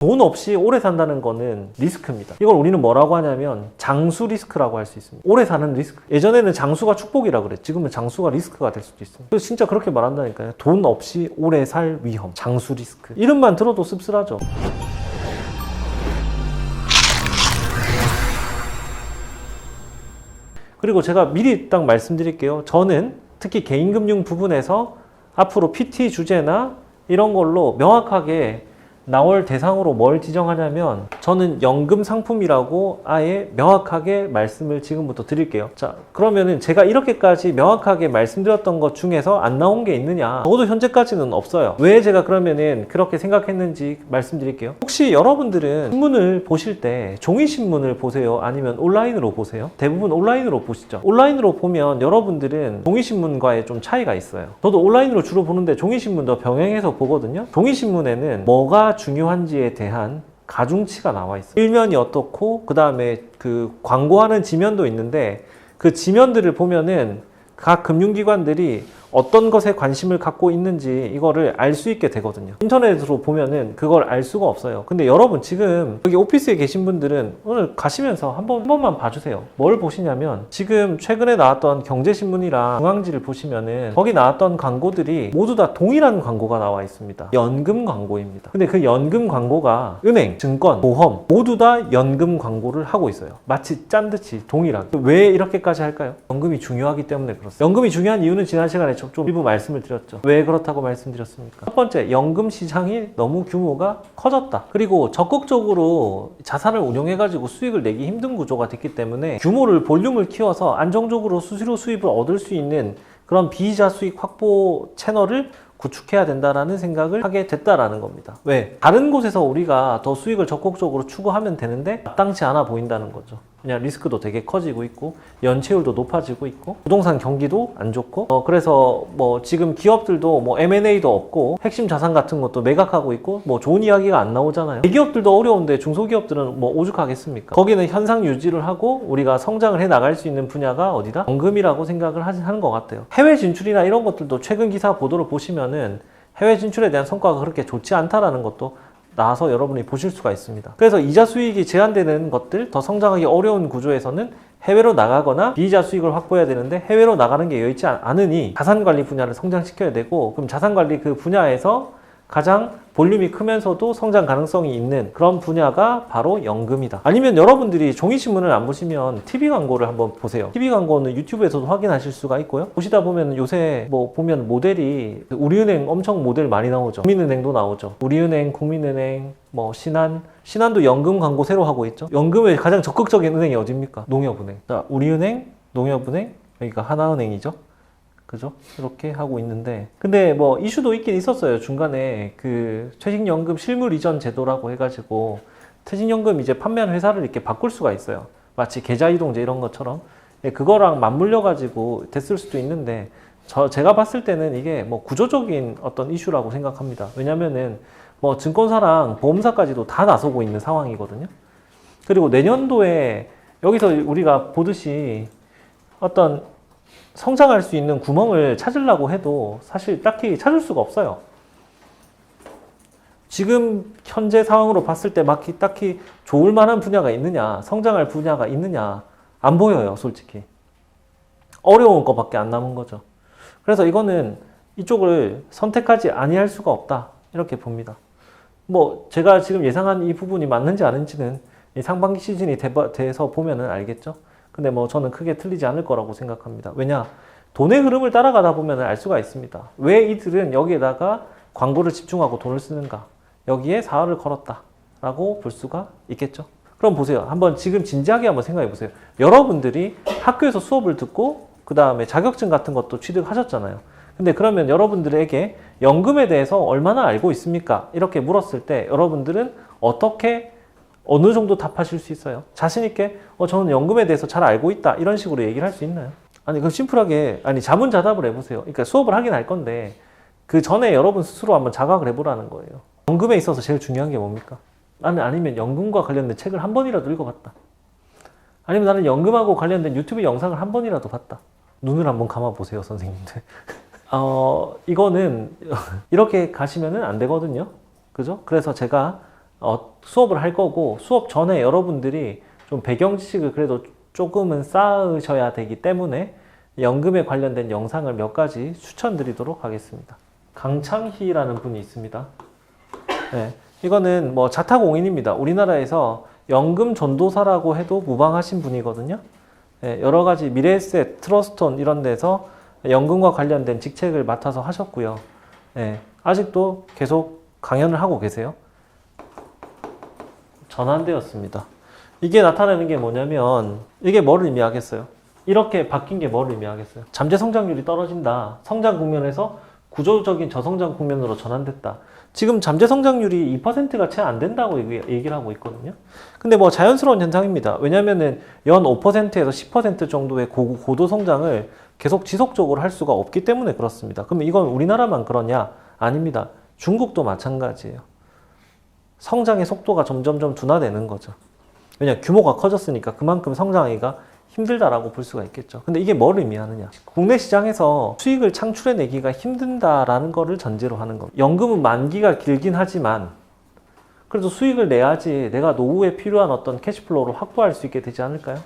돈 없이 오래 산다는 거는 리스크입니다. 이걸 우리는 뭐라고 하냐면 장수 리스크라고 할 수 있습니다. 오래 사는 리스크. 예전에는 장수가 축복이라 그랬지. 지금은 장수가 리스크가 될 수도 있습니다. 그래서 진짜 그렇게 말한다니까요. 돈 없이 오래 살 위험, 장수 리스크. 이름만 들어도 씁쓸하죠. 그리고 제가 미리 딱 말씀드릴게요. 저는 특히 개인금융 부분에서 앞으로 PT 주제나 이런 걸로 명확하게 나올 대상으로 뭘 지정하냐면 저는 연금 상품이라고 아예 명확하게 말씀을 지금부터 드릴게요. 자, 그러면은 제가 이렇게까지 명확하게 말씀드렸던 것 중에서 안 나온 게 있느냐? 적어도 현재까지는 없어요. 왜 제가 그러면은 그렇게 생각했는지 말씀드릴게요. 혹시 여러분들은 신문을 보실 때 종이신문을 보세요? 아니면 온라인으로 보세요? 대부분 온라인으로 보시죠. 온라인으로 보면 여러분들은 종이신문과의 좀 차이가 있어요. 저도 온라인으로 주로 보는데 종이신문도 병행해서 보거든요. 종이신문에는 뭐가 중요한지에 대한 가중치가 나와 있어요. 일면이 어떻고 그 다음에 그 광고하는 지면도 있는데 그 지면들을 보면은 각 금융기관들이 어떤 것에 관심을 갖고 있는지 이거를 알 수 있게 되거든요. 인터넷으로 보면은 그걸 알 수가 없어요. 근데 여러분 지금 여기 오피스에 계신 분들은 오늘 가시면서 한 번만 봐주세요. 뭘 보시냐면 지금 최근에 나왔던 경제신문이랑 중앙지를 보시면은 거기 나왔던 광고들이 모두 다 동일한 광고가 나와 있습니다. 연금 광고입니다. 근데 그 연금 광고가 은행, 증권, 보험 모두 다 연금 광고를 하고 있어요. 마치 짠듯이 동일하게. 왜 이렇게까지 할까요? 연금이 중요하기 때문에 그렇습니다. 연금이 중요한 이유는 지난 시간에 좀 일부 말씀을 드렸죠. 왜 그렇다고 말씀드렸습니까? 첫 번째, 연금 시장이 너무 규모가 커졌다. 그리고 적극적으로 자산을 운용해가지고 수익을 내기 힘든 구조가 됐기 때문에 규모를, 볼륨을 키워서 안정적으로 수수료 수입을 얻을 수 있는 그런 비이자 수익 확보 채널을 구축해야 된다라는 생각을 하게 됐다라는 겁니다. 왜? 다른 곳에서 우리가 더 수익을 적극적으로 추구하면 되는데 마땅치 않아 보인다는 거죠. 그냥 리스크도 되게 커지고 있고 연체율도 높아지고 있고 부동산 경기도 안 좋고 그래서 뭐 지금 기업들도 뭐 M&A도 없고 핵심 자산 같은 것도 매각하고 있고 뭐 좋은 이야기가 안 나오잖아요. 대기업들도 어려운데 중소기업들은 뭐 오죽하겠습니까? 거기는 현상 유지를 하고 우리가 성장을 해 나갈 수 있는 분야가 어디다? 연금이라고 생각을 하는 것 같아요. 해외 진출이나 이런 것들도 최근 기사 보도를 보시면은 해외 진출에 대한 성과가 그렇게 좋지 않다라는 것도 나와서 여러분이 보실 수가 있습니다. 그래서 이자 수익이 제한되는 것들, 더 성장하기 어려운 구조에서는 해외로 나가거나 비이자 수익을 확보해야 되는데 해외로 나가는 게 여의치 않으니 자산관리 분야를 성장시켜야 되고, 그럼 자산관리 그 분야에서 가장 볼륨이 크면서도 성장 가능성이 있는 그런 분야가 바로 연금이다. 아니면 여러분들이 종이신문을 안 보시면 TV 광고를 한번 보세요. TV 광고는 유튜브에서도 확인하실 수가 있고요. 보시다 보면 요새 뭐 보면 모델이 우리은행 엄청 모델 많이 나오죠. 국민은행도 나오죠. 우리은행, 국민은행, 뭐 신한도 연금 광고 새로 하고 있죠. 연금의 가장 적극적인 은행이 어디입니까? 농협은행. 자, 우리은행, 농협은행, 여기가 하나은행이죠. 그죠? 이렇게 하고 있는데, 근데 뭐 이슈도 있긴 있었어요. 중간에 그 퇴직연금 실물 이전 제도라고 해가지고 퇴직연금 이제 판매하는 회사를 이렇게 바꿀 수가 있어요. 마치 계좌이동제 이런 것처럼. 그거랑 맞물려가지고 됐을 수도 있는데, 제가 봤을 때는 이게 뭐 구조적인 어떤 이슈라고 생각합니다. 왜냐면은 뭐 증권사랑 보험사까지도 다 나서고 있는 상황이거든요. 그리고 내년도에 여기서 우리가 보듯이 어떤 성장할 수 있는 구멍을 찾으려고 해도 사실 딱히 찾을 수가 없어요. 지금 현재 상황으로 봤을 때 막 딱히 좋을 만한 분야가 있느냐, 성장할 분야가 있느냐, 안 보여요, 솔직히. 어려운 것밖에 안 남은 거죠. 그래서 이거는 이쪽을 선택하지 아니할 수가 없다, 이렇게 봅니다. 뭐 제가 지금 예상한 이 부분이 맞는지 아닌지는 이 상반기 시즌이 돼서 보면은 알겠죠. 근데 뭐 저는 크게 틀리지 않을 거라고 생각합니다. 왜냐? 돈의 흐름을 따라가다 보면 알 수가 있습니다. 왜 이들은 여기에다가 광고를 집중하고 돈을 쓰는가? 여기에 사활을 걸었다 라고 볼 수가 있겠죠. 그럼 보세요. 한번 지금 진지하게 한번 생각해 보세요. 여러분들이 학교에서 수업을 듣고 그 다음에 자격증 같은 것도 취득하셨잖아요. 근데 그러면 여러분들에게 연금에 대해서 얼마나 알고 있습니까? 이렇게 물었을 때 여러분들은 어떻게 어느 정도 답하실 수 있어요? 자신있게 저는 연금에 대해서 잘 알고 있다 이런 식으로 얘기를 할 수 있나요? 아니 그럼 심플하게 자문자답을 해보세요. 그러니까 수업을 하긴 할 건데 그 전에 여러분 스스로 한번 자각을 해보라는 거예요. 연금에 있어서 제일 중요한 게 뭡니까? 나는 아니면 연금과 관련된 책을 한 번이라도 읽어봤다. 아니면 나는 연금하고 관련된 유튜브 영상을 한 번이라도 봤다. 눈을 한번 감아보세요, 선생님들. 이거는 이렇게 가시면은 안 되거든요. 그죠? 그래서 제가 수업을 할 거고 수업 전에 여러분들이 좀 배경 지식을 그래도 조금은 쌓으셔야 되기 때문에 연금에 관련된 영상을 몇 가지 추천드리도록 하겠습니다. 강창희라는 분이 있습니다. 네, 이거는 뭐 자타공인입니다. 우리나라에서 연금 전도사라고 해도 무방하신 분이거든요. 네, 여러 가지 미래에셋, 트러스트온 이런 데서 연금과 관련된 직책을 맡아서 하셨고요. 네, 아직도 계속 강연을 하고 계세요. 전환되었습니다. 이게 나타내는 게 뭐냐면 이게 뭐를 의미하겠어요? 이렇게 바뀐 게 뭐를 의미하겠어요? 잠재 성장률이 떨어진다. 성장 국면에서 구조적인 저성장 국면으로 전환됐다. 지금 잠재 성장률이 2%가 채 안 된다고 얘기를 하고 있거든요. 근데 뭐 자연스러운 현상입니다. 왜냐면은 연 5%에서 10% 정도의 고도 성장을 계속 지속적으로 할 수가 없기 때문에 그렇습니다. 그럼 이건 우리나라만 그러냐? 아닙니다. 중국도 마찬가지예요. 성장의 속도가 점점점 둔화되는 거죠. 왜냐, 규모가 커졌으니까 그만큼 성장하기가 힘들다라고 볼 수가 있겠죠. 근데 이게 뭘 의미하느냐? 국내 시장에서 수익을 창출해내기가 힘든다라는 거를 전제로 하는 겁니다. 연금은 만기가 길긴 하지만 그래도 수익을 내야지 내가 노후에 필요한 어떤 캐시플로우를 확보할 수 있게 되지 않을까요?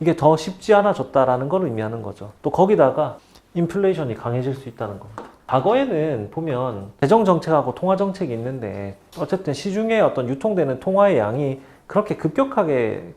이게 더 쉽지 않아졌다라는 걸 의미하는 거죠. 또 거기다가 인플레이션이 강해질 수 있다는 겁니다. 과거에는 보면 재정정책하고 통화정책이 있는데 어쨌든 시중에 어떤 유통되는 통화의 양이 그렇게 급격하게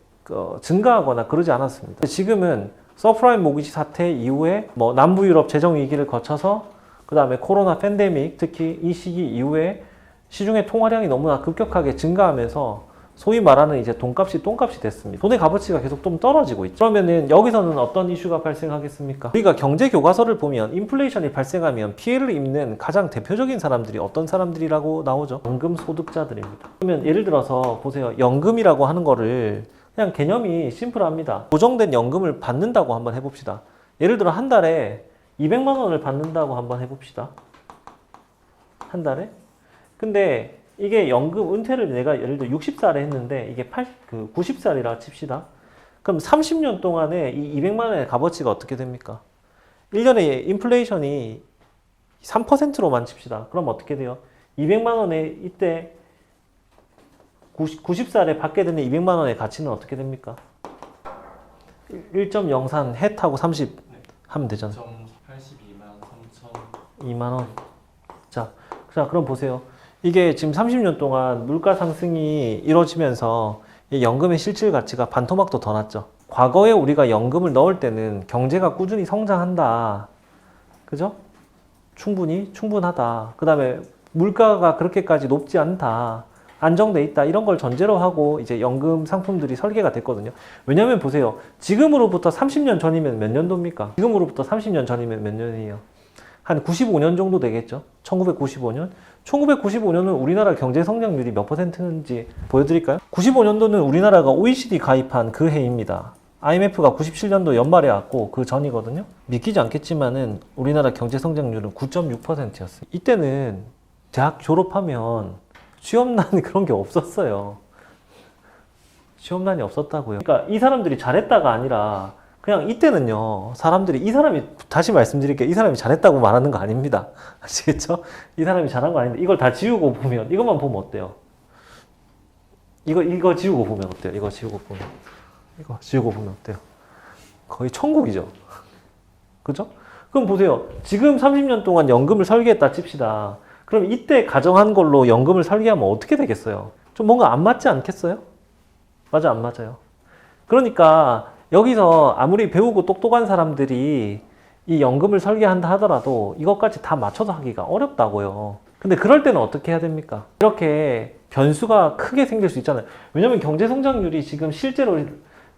증가하거나 그러지 않았습니다. 지금은 서프라임 모기지 사태 이후에 뭐 남부 유럽 재정 위기를 거쳐서 그 다음에 코로나 팬데믹 특히 이 시기 이후에 시중의 통화량이 너무나 급격하게 증가하면서 소위 말하는 이제 돈값이 똥값이 됐습니다. 돈의 값어치가 계속 좀 떨어지고 있죠. 그러면은 여기서는 어떤 이슈가 발생하겠습니까? 우리가 경제 교과서를 보면 인플레이션이 발생하면 피해를 입는 가장 대표적인 사람들이 어떤 사람들이라고 나오죠? 연금 소득자들입니다. 그러면 예를 들어서 보세요. 연금이라고 하는 거를 그냥 개념이 심플합니다. 고정된 연금을 받는다고 한번 해봅시다. 예를 들어 한 달에 200만 원을 받는다고 한번 해봅시다. 한 달에? 근데 이게 연금 은퇴를 내가 예를 들어 60살에 했는데 이게 90살이라 칩시다. 그럼 30년 동안에 이 200만 원의 값어치가 어떻게 됩니까? 1년에 인플레이션이 3%로만 칩시다. 그럼 어떻게 돼요? 200만 원에 이때 90살에 받게 되는 200만 원의 가치는 어떻게 됩니까? 1.03 헷하고 30 하면 되잖아. 82만 3천 2만 원. 자, 그럼 보세요. 이게 지금 30년 동안 물가 상승이 이루어지면서 연금의 실질 가치가 반토막도 더 났죠. 과거에 우리가 연금을 넣을 때는 경제가 꾸준히 성장한다. 그죠? 충분하다. 그 다음에 물가가 그렇게까지 높지 않다. 안정돼 있다. 이런 걸 전제로 하고 이제 연금 상품들이 설계가 됐거든요. 왜냐면 보세요. 지금으로부터 30년 전이면 몇 년도입니까? 지금으로부터 30년 전이면 몇 년이에요? 한 95년 정도 되겠죠? 1995년? 1995년은 우리나라 경제 성장률이 몇 %인지 보여드릴까요? 95년도는 우리나라가 OECD 가입한 그 해입니다. IMF가 97년도 연말에 왔고 그 전이거든요. 믿기지 않겠지만은 우리나라 경제 성장률은 9.6%였어요. 이때는 대학 졸업하면 취업난 그런 게 없었어요. 취업난이 없었다고요. 그러니까 이 사람들이 잘했다가 아니라 그냥 이때는요, 사람들이 이 사람이, 다시 말씀드릴게요. 이 사람이 잘했다고 말하는 거 아닙니다. 아시겠죠? 이 사람이 잘한 거 아닌데, 이걸 다 지우고 보면, 이것만 보면 어때요? 이거 지우고 보면 어때요? 이거 지우고 보면 어때요? 거의 천국이죠. 그죠? 그럼 보세요. 지금 30년 동안 연금을 설계했다 칩시다. 그럼 이때 가정한 걸로 연금을 설계하면 어떻게 되겠어요? 좀 뭔가 안 맞지 않겠어요? 맞아, 안 맞아요. 그러니까, 여기서 아무리 배우고 똑똑한 사람들이 이 연금을 설계한다 하더라도 이것까지 다 맞춰서 하기가 어렵다고요. 근데 그럴 때는 어떻게 해야 됩니까? 이렇게 변수가 크게 생길 수 있잖아요. 왜냐면 경제 성장률이 지금 실제로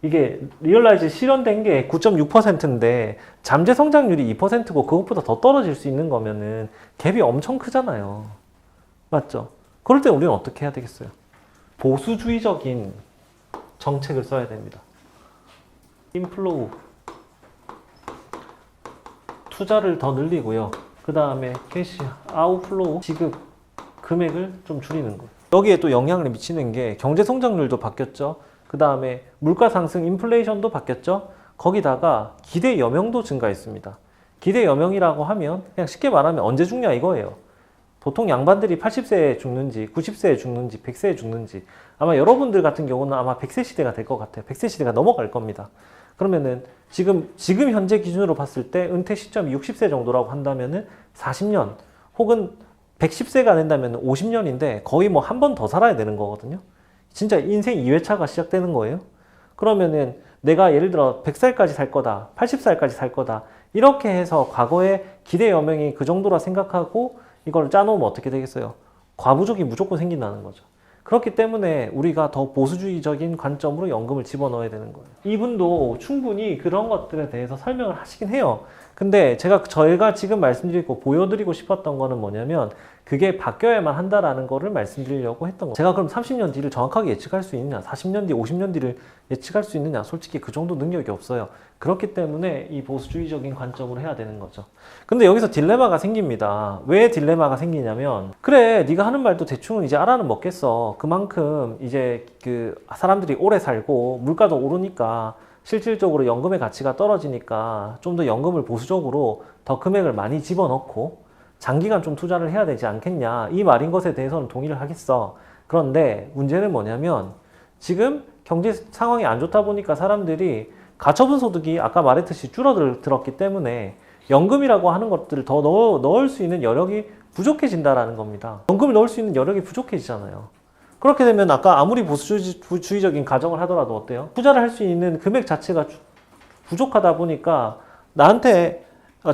이게 리얼라이즈 실현된 게 9.6%인데 잠재 성장률이 2%고 그것보다 더 떨어질 수 있는 거면은 갭이 엄청 크잖아요. 맞죠? 그럴 때 우리는 어떻게 해야 되겠어요? 보수주의적인 정책을 써야 됩니다. 인플로우 투자를 더 늘리고요. 그 다음에 캐시 아웃플로우 지급 금액을 좀 줄이는 거예요. 여기에 또 영향을 미치는 게 경제 성장률도 바뀌었죠. 그 다음에 물가 상승 인플레이션도 바뀌었죠. 거기다가 기대 여명도 증가했습니다. 기대 여명이라고 하면 그냥 쉽게 말하면 언제 죽냐 이거예요. 보통 양반들이 80세에 죽는지 90세에 죽는지 100세에 죽는지 아마 여러분들 같은 경우는 아마 100세 시대가 될 것 같아요. 100세 시대가 넘어갈 겁니다. 그러면은 지금 현재 기준으로 봤을 때 은퇴 시점이 60세 정도라고 한다면은 40년 혹은 110세가 된다면 50년인데 거의 뭐 한 번 더 살아야 되는 거거든요. 진짜 인생 2회차가 시작되는 거예요. 그러면은 내가 예를 들어 100살까지 살 거다, 80살까지 살 거다 이렇게 해서 과거의 기대 여명이 그 정도라 생각하고 이걸 짜놓으면 어떻게 되겠어요? 과부족이 무조건 생긴다는 거죠. 그렇기 때문에 우리가 더 보수주의적인 관점으로 연금을 집어넣어야 되는 거예요. 이분도 충분히 그런 것들에 대해서 설명을 하시긴 해요. 근데 저희가 지금 말씀드리고 보여드리고 싶었던 거는 뭐냐면 그게 바뀌어야만 한다라는 거를 말씀드리려고 했던 거예요. 제가 그럼 30년 뒤를 정확하게 예측할 수 있느냐, 40년 뒤, 50년 뒤를 예측할 수 있느냐, 솔직히 그 정도 능력이 없어요. 그렇기 때문에 이 보수주의적인 관점으로 해야 되는 거죠. 근데 여기서 딜레마가 생깁니다. 왜 딜레마가 생기냐면 그래 네가 하는 말도 대충은 이제 알아는 먹겠어. 그만큼 이제 그 사람들이 오래 살고 물가도 오르니까 실질적으로 연금의 가치가 떨어지니까 좀 더 연금을 보수적으로 더 금액을 많이 집어넣고 장기간 좀 투자를 해야 되지 않겠냐 이 말인 것에 대해서는 동의를 하겠어. 그런데 문제는 뭐냐면 지금 경제 상황이 안 좋다 보니까 사람들이 가처분 소득이 아까 말했듯이 줄어들었기 때문에 연금이라고 하는 것들을 더 넣을 수 있는 여력이 부족해진다라는 겁니다. 연금을 넣을 수 있는 여력이 부족해지잖아요. 그렇게 되면 아까 아무리 보수주의적인 가정을 하더라도 어때요? 투자를 할 수 있는 금액 자체가 부족하다 보니까 나한테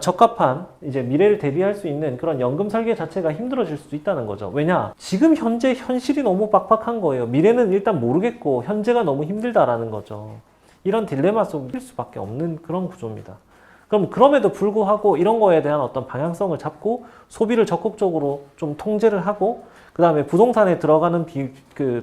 적합한 이제 미래를 대비할 수 있는 그런 연금 설계 자체가 힘들어질 수도 있다는 거죠. 왜냐? 지금 현재 현실이 너무 빡빡한 거예요. 미래는 일단 모르겠고 현재가 너무 힘들다라는 거죠. 이런 딜레마 속일 수밖에 없는 그런 구조입니다. 그럼 그럼에도 불구하고 이런 거에 대한 어떤 방향성을 잡고 소비를 적극적으로 좀 통제를 하고 그 다음에 부동산에 들어가는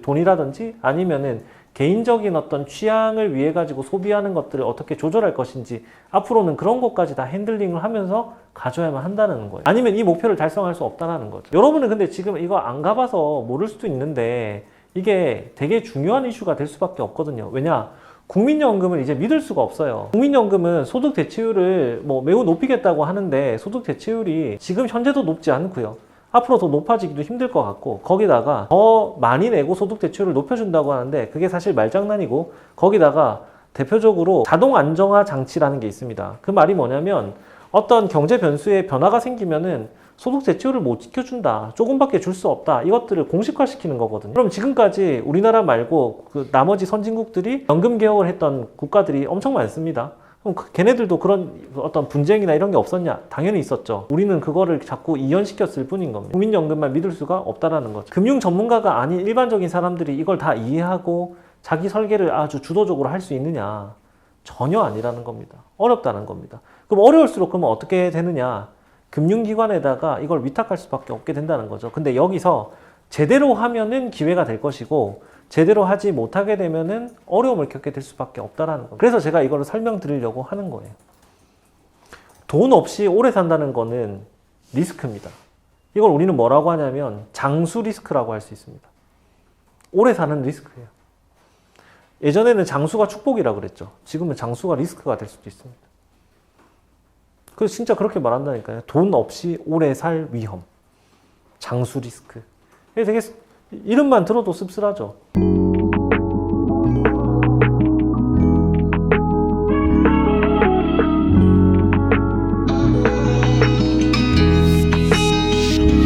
돈이라든지 아니면은 개인적인 어떤 취향을 위해 가지고 소비하는 것들을 어떻게 조절할 것인지 앞으로는 그런 것까지 다 핸들링을 하면서 가져야만 한다는 거예요. 아니면 이 목표를 달성할 수 없다는 거죠. 여러분은 근데 지금 이거 안 가봐서 모를 수도 있는데 이게 되게 중요한 이슈가 될 수밖에 없거든요. 왜냐? 국민연금을 이제 믿을 수가 없어요. 국민연금은 소득 대체율을 매우 높이겠다고 하는데 소득 대체율이 지금 현재도 높지 않고요. 앞으로 더 높아지기도 힘들 것 같고 거기다가 더 많이 내고 소득 대체율을 높여준다고 하는데 그게 사실 말장난이고 거기다가 대표적으로 자동 안정화 장치라는 게 있습니다. 그 말이 뭐냐면 어떤 경제 변수에 변화가 생기면은 소득 대체율을 못 지켜준다. 조금밖에 줄 수 없다. 이것들을 공식화시키는 거거든요. 그럼 지금까지 우리나라 말고 그 나머지 선진국들이 연금 개혁을 했던 국가들이 엄청 많습니다. 그럼 걔네들도 그런 어떤 분쟁이나 이런 게 없었냐? 당연히 있었죠. 우리는 그거를 자꾸 이연시켰을 뿐인 겁니다. 국민연금만 믿을 수가 없다라는 거죠. 금융 전문가가 아닌 일반적인 사람들이 이걸 다 이해하고 자기 설계를 아주 주도적으로 할 수 있느냐? 전혀 아니라는 겁니다. 어렵다는 겁니다. 그럼 어려울수록 그러면 어떻게 되느냐? 금융기관에다가 이걸 위탁할 수밖에 없게 된다는 거죠. 근데 여기서 제대로 하면은 기회가 될 것이고 제대로 하지 못하게 되면은 어려움을 겪게 될 수밖에 없다라는 겁니다. 그래서 제가 이걸 설명드리려고 하는 거예요. 돈 없이 오래 산다는 거는 리스크입니다. 이걸 우리는 뭐라고 하냐면 장수 리스크라고 할 수 있습니다. 오래 사는 리스크예요. 예전에는 장수가 축복이라고 그랬죠. 지금은 장수가 리스크가 될 수도 있습니다. 그래서 진짜 그렇게 말한다니까요. 돈 없이 오래 살 위험. 장수 리스크. 되게 이름만 들어도 씁쓸하죠.